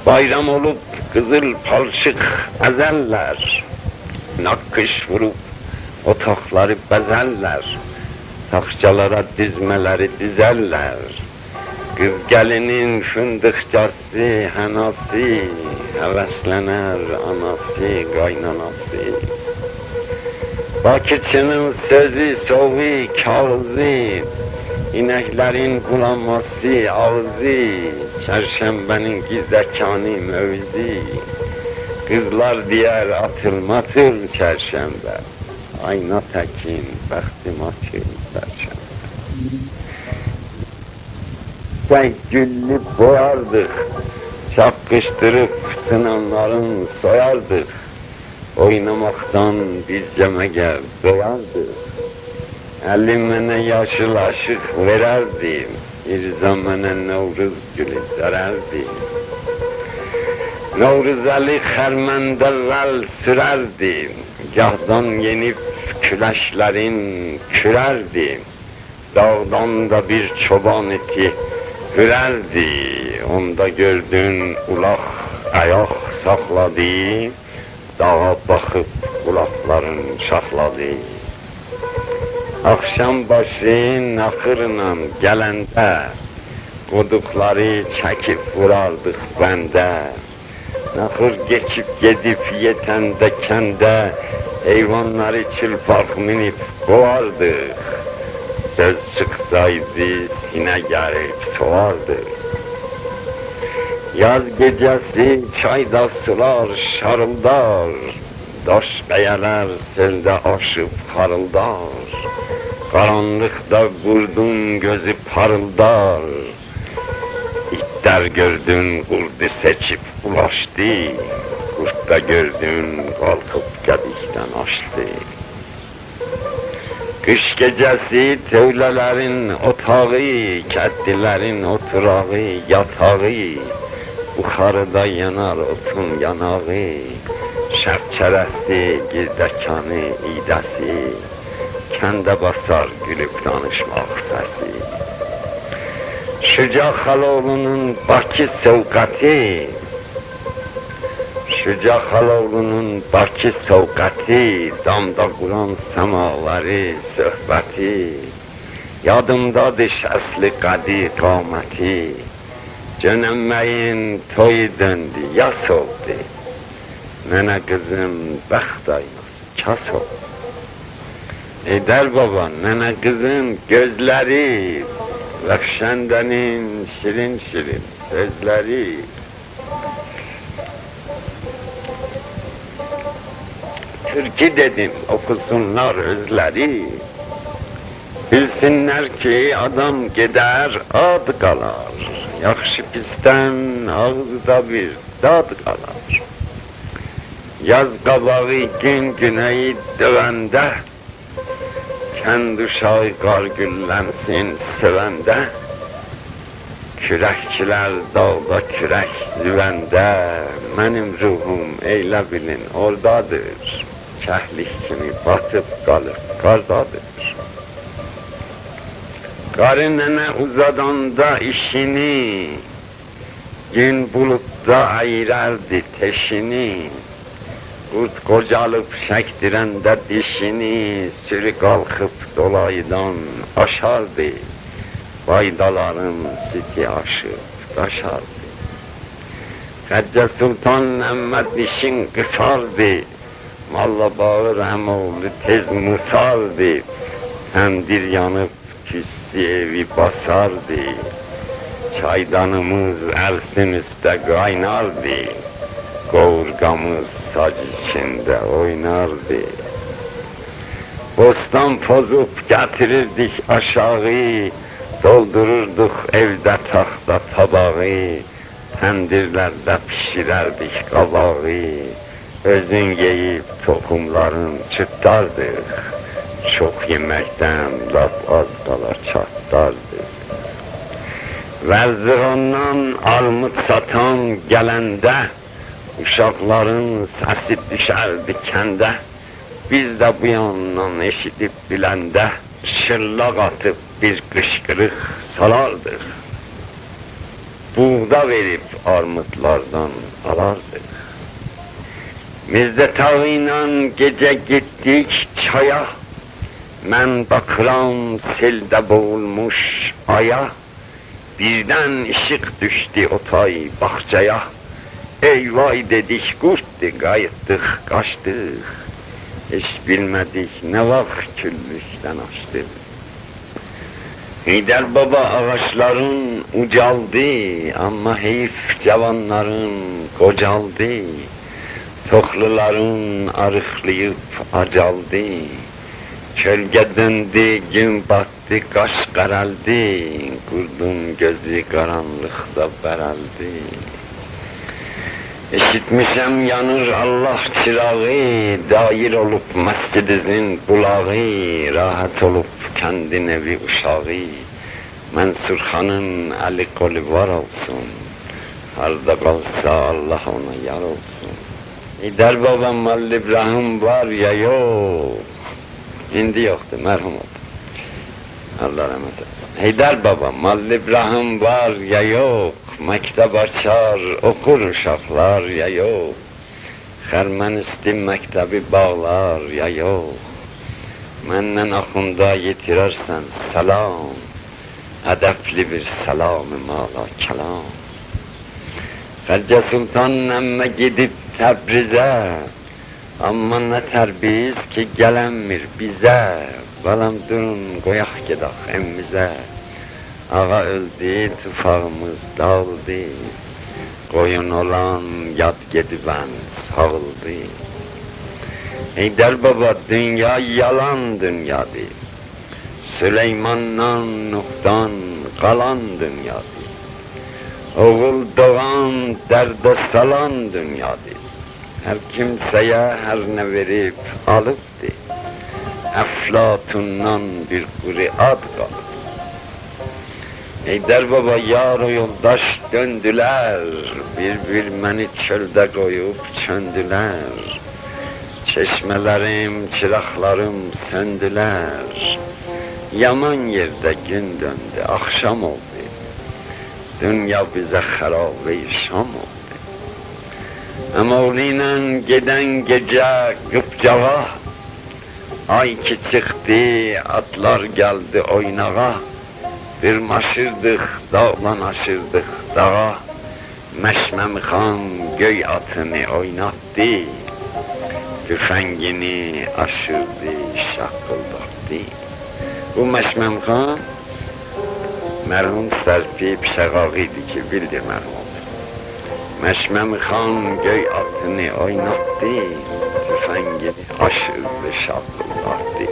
Bayram olup kızıl palçık ezeller, nakış vurup otaqları bezəller, taxçalara dizmələri dizərlər. Qız gəlinin fındıqcası, hənası, həvəslənər anası, qaynanası. Bakıçının sözü, soğu, kağızı, inəklərin qulaması, ağzı, çərşəmbənin gizləkanı mövzi. Qızlar deyər atılmatır çərşəmbə, ayna təkin, bəxtim açır çərşəmbə. Sən güllü boyardıq, çapqışdırıb sınanların soyardıq. Oynamaktan biz cəməgər doyardıq. Əlim mənə yaşıl aşıq verərdim, İrza mənə Novruz gülü dərərdim. Novruz Əli xərməndə vəl sürərdim, gahdan yenib küləşlərin kürərdim. Dağdan da bir çoban eti hürərdi, onda gördün ulaq ayaq saxladı, dağa baxıb qulaqların şaxladı. Akşam başı naxırla gələndə, qoduqları çəkib vurardıq bəndə. Naxır geçip gedib yetəndə kəndə, heyvanları çılpaq minib qovardıq. Söz çıksaydı sinə gəlib soğardıq. Yaz gecəsi çayda sular şarıldar, daş qəyalar seldə aşıb xarıldar. Qaranlıqda qurdun gözü parıldar, itlər gördün qurdu seçib ulaşdı, qurtda gördün qalxıb qədikdən açdı. Qış gecəsi tövlələrin otağı, kəddilərin oturağı, yatağı, buxarıda yanar otun yanağı, şəbçərəsi, gizdəkanı, idəsi, kəndə basar gülüb danışmaq səsi. Şüca Xaloğlu'nun Bakı Sovqati, Şüca Xaloğlu'nun Bakı Sovqati, damda quran səmavari söhbəti, yadımdadır şəsli qadi qaməti, Cönəmməyin toyu döndü, yas oldu, nənə qızım bəxt aynas, kas oldu. Eder baba, nənə qızın gözləri, Rəxşəndənin şirin şirin sözləri. Türkü dedim, okusunlar özləri. Bilsinlər ki, adam gedər, ad qalar. Yaxşı pisdən ağızda bir dad qalar. Yaz qabağı gün günəyi dövəndə, kənd uşağı qar güllənsin sevəndə, kürəkçilər dağda kürək züvəndə, mənim ruhum eylə bilin oradadır, kəhlik kimi batıb qalıb qardadır. Qarı nənə uzadanda işini, gün buludda ayırardı teşini, qurt qocalıb çəkdirəndə dişini, sürü qalxıb dolaydan aşardı, baydaların sütü aşıb daşardı. Qəccə Sultan Məmməd dişin qısardı, malla bağır əmoğlu tez musardı, təndir yanıb küssü evi basardı, çaydanımız əlsin üstə qaynardı, qovurqamız sac içində oynardı. Bostan pozub gətirirdik aşağı, doldururduq evdə taxta tabağı, təndirlərdə pişirərdik qabağı, özün yeyib toxumların çıtdardıq, çox yeməkdən lap az qala çatdardıq. Vərzığondan armud satan gələndə, uşaqların səsi düşərdi kəndə, biz də bu yandan eşidib biləndə, şırlaq atıb bir qışqırıq salardıq. buğda verip armutlardan alardık. Biz de tağıyla gece gittik çaya, mən bakıram selde boğulmuş aya, birden ışık düştü otay bahçaya. Eyvay dedik, kurttu, kayıttık, kaçtık. Hiç bilmedik ne vakit küllükten açtık. Heydər baba ağaçların ucaldı, ama heyif cavanların qocaldı. Toxluların arıqlayıb acaldı. Kölge döndü, gün battı, qaş qaraldı. Qurdun gözü qaranlıqda bərəldi. Eşitmişəm yanır Allah çırağı, dair olup mescidinizin bulağı, rahat olup kendin evi uşağı. Mansur Xan'ın eli kolu var olsun, harda kalsa Allah ona yar olsun. Heydər babam Mallı İbrahim var ya yok, indi yoktu, merhum oldu. Allah rahmet eylesin. Heydər babam Mallı İbrahim var ya yok, mektep açar okur uşaqlar ya yok. Xərmənüstü mektebi bağlar ya yok. Məndən axunda yetirərsən salam, ədəpli bir salam-ı mala kəlam. Xərcə Sultan əmmə gedib Təbrizə, amma nə tərbiz ki gələnmir bizə. Balam durun qoyaq gedək emmizə. Ağa öldü, tufağımız dağıldı, qoyun olan yad gedibən sağıldı. Heydər baba dünya yalan dünyadır, Süleyman'dan Nuh'dan qalan dünyadır. Oğul doğan dərdə salan dünyadır, hər kimsəyə hər nə verib alıbdır. Əflatundan bir quru ad qalıb. Heydər baba yar o yoldaş döndülər, bir məni çöldə qoyub çöndülər. Çeşmelerim, çıraqlarım söndülər. Yaman yerdə gün döndü, akşam oldu. Dünya bizə xarabı şam oldu. Əmoğlu ilə gedən gecə qıpcağa, ay ki çıxdı, atlar gəldi oynağa. Dırmaşırdıq, dağlanışırdıq dağa. Məşməmi xan göy atını oynatdı, tüfəngini aşırdı, şaqqıldatdı. Bu Məşməm xan mərhum Sərfi Pişəqağı idi ki, bildi mərhum. Məşməm xan göy atını oynatdı, tüfəngini aşırdı, şaqqıldatdı.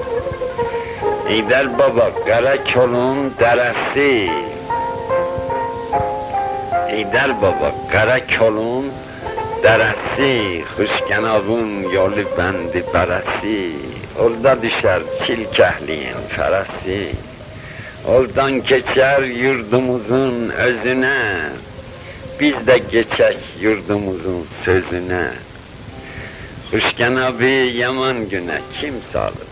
Heydər baba Qərakolun dərəsi, Heydər baba Qərakolun dərəsi, Xuşkənavun yolu bəndi bərəsi. Orada düşər çilkəhliyin fərəsi, oradan keçər yurdumuzun özünə, biz də geçək yurdumuzun sözünə. Xuşkənavı yaman günə kim salıb,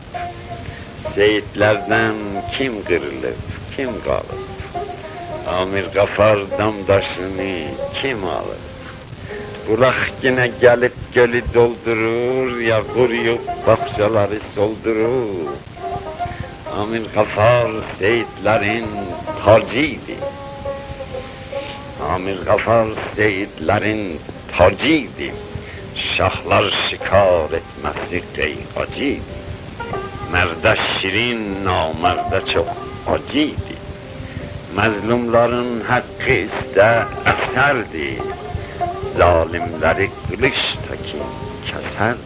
Seyitlərdən kim qırılıb, kim qalıb, Amir Qafar damdaşını kim alıb? Bulaq yine gelip gölü doldurur, ya quruyub baxçaları soldurur. Amir Qafar Seyitlərin tacıydı, Amir Qafar Seyitlərin tacıydı. Şahlar şikar etməsi qeyğacıydı. Mərdə şirin, namərdə çox acıydı. Məzlumların haqqı istə əsərdi, zalimləri qılış takin kəsər.